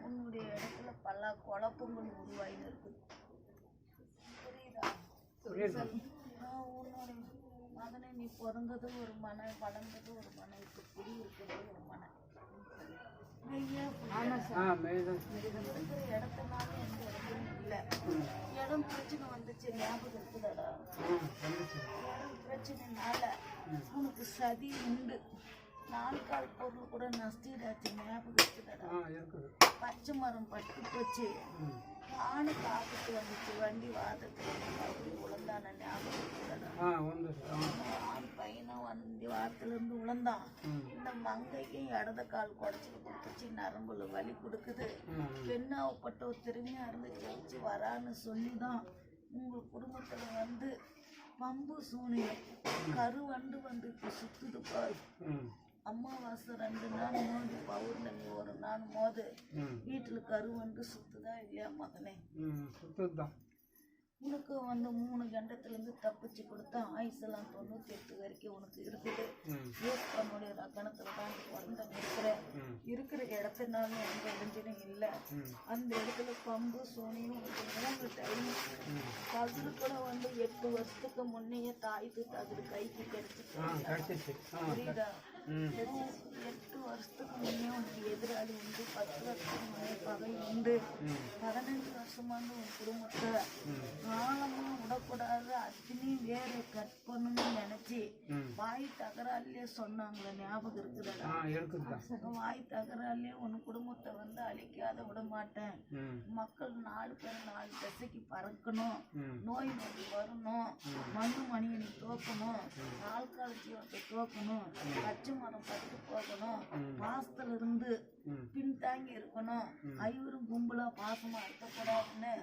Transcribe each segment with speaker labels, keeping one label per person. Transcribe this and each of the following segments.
Speaker 1: உன்னுடைய இடத்துல பல குழப்பங்கள் உருவாயின்னு இருக்குது. புரியுதா? உன்னுடைய மகனை நீ பிறந்தது ஒரு மனை, வளர்ந்தது ஒரு மனை, இப்போ குடி இருக்கிறது ஒரு மனை. இருக்கிற இடத்துனால எந்த இடத்துலையும் இல்லை. இடம் பிரச்சனை வந்துச்சு, ஞாபகம் இருக்குதாடா? இடம் பிரச்சனைனால உனக்கு சதி உண்டு. நான்கால் பொருள் கூட நஷ்டீடாச்சு, ஞாபகம் இருக்குதாடா? பச்சை மரம் பட்டு போச்சு, ஆணுக்கு ஆபத்து வந்துச்சு, வண்டி வாதத்துக்கு அப்படி உழந்தான, ஞாபகம் இருக்குதாடா? ஆண் பையனும் வண்டி வாரத்துலேருந்து உழந்தான். இந்த மங்கைக்கும் இடத கால் குடைச்சிட்டு கொடுத்துச்சு, நரம்புல வலி கொடுக்குது. பெண்ணாவப்பட்ட ஒரு திறமையாக இருந்து ஜெயிச்சு வரான்னு சொல்லி தான் உங்கள் குடும்பத்தில் வந்து பம்பு சூனியம் கருவண்டு வந்து இப்போ சுற்றுது பாரு. அமாவாசை 2 நாள் மோது, பௌர்ணமி 1 நாள் மோது, வீட்டில் கருவண்டு சுத்துதா இல்லையா மகனே? சுத்துதான். உனக்கு வந்து 3 கண்டத்துலேருந்து தப்பிச்சு கொடுத்தா ஆயுசெல்லாம் 98 வரைக்கும் உனக்கு இருக்குது. ஏற்பனுடைய ரகணத்தில் தான் பிறந்த இருக்கிற இடத்துனால எந்த இடைஞ்சலும் இல்லை. அந்த இடத்துல பம்பு சோனியும் உனக்கு 3 டைம் தகுடு கூட வந்து 8 வருஷத்துக்கு முன்னையே தாய்க்கு தகுடு கைக்கு கிடைச்சிச்சு. புரியுதா? 8 வருஷத்துக்கு முன்னே உனக்கு எதிராளி உண்டு, 10 வருஷத்துக்கு முன்னே பகை உண்டு. 15 வருஷமானு உன் குடும்பத்தை காலமாக விடக்கூடாது, அத்தனையும் வேற கட் பண்ணணும்னு நினைச்சி வாய் தகராலே சொன்னாங்களே, ஞாபகம் இருக்குதா? வாய் தகராலே உன் குடும்பத்தை வந்து அழிக்காத விட மாட்டேன். மக்கள் 4 பேர் 4 திசைக்கு பறக்கணும், நோய் நொடி வரணும், மண்ணு மணியனை தோக்கணும், நாள்கால ஜீவத்தை தோக்கணும், பச்சை மரம் பட்டு போகணும், பாசத்துல இருந்து பின்தாங்கி இருக்கணும், ஐவரும் கும்பலா பாசமா இருக்கக்கூடாதுன்னு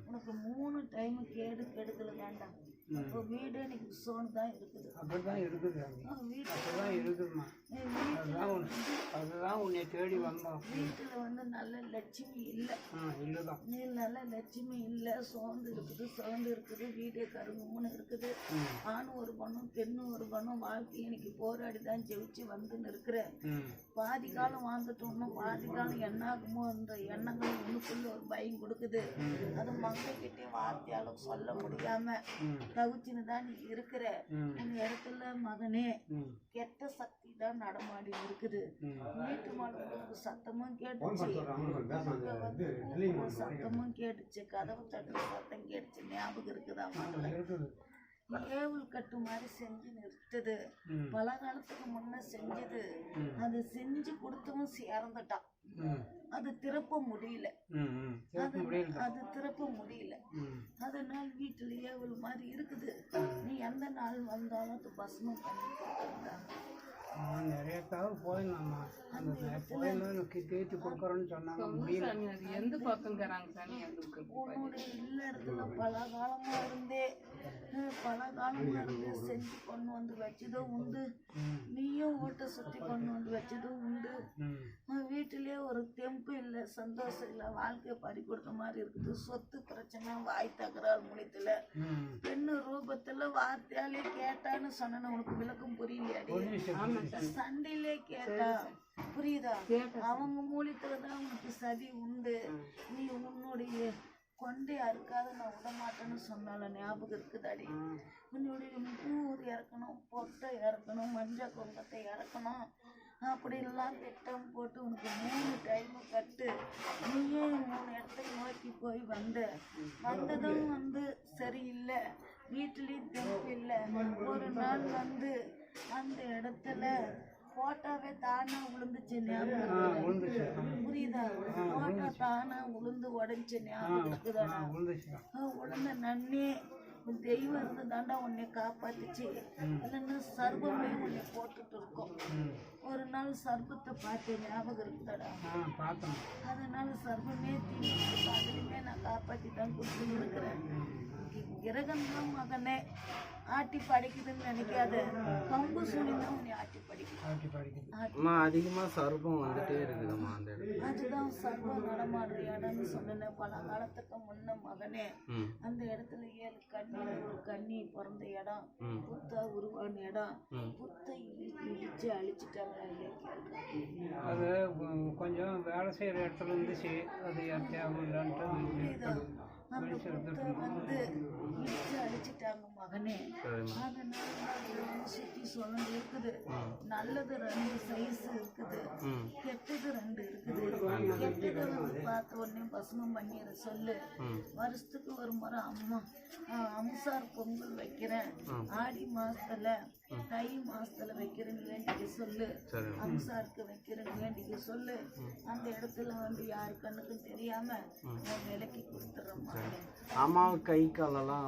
Speaker 1: உனக்கு 3 டைம் கேடு கெடுக்கல வேண்டாம். இப்போ வீடு எனக்கு சோன் தான் இருக்குது. அப்படிதான் இருக்குது. அதுதான் உன்னை தேடி வந்தோம். வீட்டில் வந்து நல்ல லட்சுமி இல்லை. நீ நல்ல லட்சுமி இல்லை, சோர்ந்து இருக்குது. வீடே கருங்கும்னு இருக்குது. ஆண் ஒரு பொண்ணும் பெண்ணும் ஒரு பொண்ணும் வாழ்க்கை எனக்கு போராடி தான் ஜெயிச்சு வந்துன்னு இருக்கிறேன். பாதி காலம் வாழ்ந்துட்டோம்னா பாதி காலம் என்ன ஆகுமோன்ற எண்ணங்கள் உனக்குள்ள ஒரு பயம் கொடுக்குது. அது மங்கிட்டே வார்த்தையாலும் சொல்ல முடியாம தவிச்சுன்னு தான் நீ இருக்கிற. உன் இடத்துல மகனே கெட்ட சக்தி தான் நடமாடி இருக்குது. வீட்டு மாடு சத்தமும் கேட்டுச்சு, சத்தமும் கேட்டுச்சு, கதவு தட்டுற சத்தம் கேட்டுச்சு, ஞாபகம் இருக்குதா? ஏவல் கட்டு மாதிரி செஞ்சு நிறுத்துது. பல காலத்துக்கு முன்ன செஞ்சது, அது செஞ்சு கொடுத்தவன் சேர்ந்துட்டான். அது திறப்ப முடியல. அதனால் வீட்டுல ஏவல் மாதிரி இருக்குது. நீ எந்த நாள் வந்தாலும் அது பஸ்மம் பண்ணி கொடுத்துருந்தாங்க. நிறைய தகவல் போயிடலாமா? கேட்டு கொடுக்குறோன்னு சொன்னாங்க. எந்த பக்கங்கிறாங்க? உன்னுடைய இல்லறத்துல பல காலமா இருந்தே செஞ்சு கொண்டு வந்து வச்சதும் உண்டு. நீயும் ஓட்ட சுத்தி கொண்டு வந்து வச்சதும் உண்டு. வீட்டிலேயே ஒரு தெம்பு இல்லை, சந்தோஷம் இல்லை, வாழ்க்கையை பறி கொடுத்த மாதிரி இருக்குது. சொத்து பிரச்சனை, வாய் தகராறு முடித்துல, பெண்ணு ரூபத்துல வார்த்தையாலே கேட்டான்னு சொன்ன உனக்கு விளக்கம் புரியலையாடி? சண்டையிலே கேட்டா புரியுதா? அவங்க மூலியத்துலதான் உனக்கு சதி உண்டு. நீ உன்னுடைய கொண்டே அறுக்காத நான் விட மாட்டேன்னு சொன்னால, ஞாபகம் இருக்குதாடி? உன்னுடைய ஊர் இறக்கணும், பொட்டை இறக்கணும், மஞ்சள் கொங்கத்தை இறக்கணும், அப்படிலாம் திட்டம் போட்டு உனக்கு 3 டைம் கட்டு. நீயே 3 இடத்தை நோக்கி போய் வந்ததும் வந்து சரியில்லை. வீட்டிலையும் தெம்பு இல்லை. ஒரு நாள் வந்து அந்த இடத்துல போட்டாவே தானா உளுந்துச்சு, ஞாபகம் புரியுதா? போட்டா தானா உளுந்து உடஞ்சி, ஞாபகம் இருக்குதாடா? உளுந்த நன்னே தெய்வம் இருந்து தாண்டா உன்னை காப்பாத்துச்சு. இல்லைன்னா சர்வமே உன்னை போட்டுட்டு இருக்கோம். ஒரு நாள் சர்வத்தை பார்த்து, ஞாபகம் இருக்குதாடா? அதனால சர்வமே தீர்த்து அதுலையுமே நான் காப்பாற்றி தான் கொடுத்துன்னு இருக்கிறேன். கிரகம்தான் மகனே ஆட்டி படிக்குதுன்னு நினைக்காத. கம்பு சூனிதான் உன்னை ஆட்டி படிக்குது.
Speaker 2: அதிகமா சர்வம் வந்துட்டே இருக்குதுமா அந்த இடத்துல.
Speaker 1: அதுதான் சர்வம் நடமாடுற இடம்னு சொன்னேன். பல காலத்துக்கு முன்ன மகனே அந்த இடத்துல 7 கண் ஒரு கன்னி பிறந்த இடம், புத்தா உருவான இடம், புத்தை இடிச்சு அழிச்சிட்டாங்க.
Speaker 3: அது கொஞ்சம் வேலை செய்கிற இடத்துல இருந்துச்சு, அது தேவையில்லான்ட்டு
Speaker 1: அந்த புத்தை வந்து இடிச்சு அழிச்சிட்டாங்க மகனே. அதனால சுற்றி சொல்லணும் இருக்குது. நல்லது 2 சைஸ் இருக்குது, கெட்டது 2 இருக்குது. கெட்டதை வந்து பார்த்த உடனே பசங்க பண்ணிடுற சொல்லு. வருஷத்துக்கு ஒரு முறை அம்சார் பொங்கல் வைக்கிறேன், ஆடி மாசத்துல தை மாசத்துல வைக்கிறேன்னு வேண்டிக்க சொல்லு. அம்சாருக்கு வைக்கிறேன்னு வேண்டிக்க சொல்லு. அந்த இடத்துல வந்து யாரு கண்ணுக்கும் தெரியாம விலைக்கு கொடுத்துட்றோம் மகனே.
Speaker 2: அம்மாவு கை காலெல்லாம்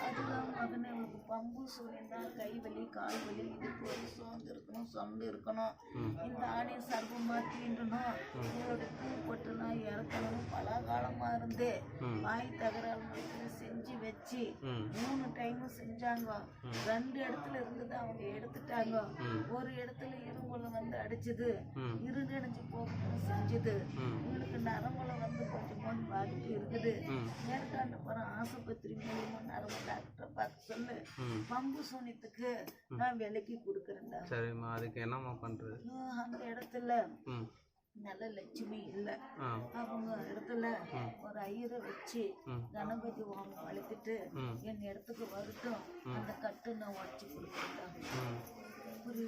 Speaker 1: அதுதான் மகனே, உனக்கு பம்பு சூரியன்னா கை வலி, கால் வலி, இடுப்பு வலி, சோர்ந்து இருக்கணும், சொந்து இருக்கணும். இந்த ஆணையை சர்வமா தீண்டணும், உங்களோட பூ போட்டுனா இறக்கணும். பல காலமா இருந்து வாய் தகராறு செஞ்சு வச்சு 3 டைமும் செஞ்சாங்க. 2 இடத்துல இருந்தது அவங்க எடுத்துட்டாங்க. ஒரு இடத்துல இரும்புல வந்து அடிச்சது, இருந்தடைஞ்சு போகணும் செஞ்சது. உங்களுக்கு நரம்புல வந்து கொஞ்சம் பாதிப்பு இருக்குது. மேற்காண்டு போகிறோம் ஆஸ்பத்திரி மூலியமா நரம்பு டாக்டரை பார்த்து சொல்லு. பம்பு சூனியத்துக்கு நான் விலைக்கு கொடுக்குறேன்டா.
Speaker 2: சரிம்மா, அதுக்கு என்னம்மா பண்றது?
Speaker 1: அந்த இடத்துல நல்ல லட்சுமி இல்லை. அவங்க இடத்துல ஒரு ஐயரை வச்சு கணபதி ஹோமம் வளர்த்துட்டு என் இடத்துக்கு வரட்டும், அந்த கட்டு நான் உடச்சி கொடுக்குறேன்டா. புரியுது?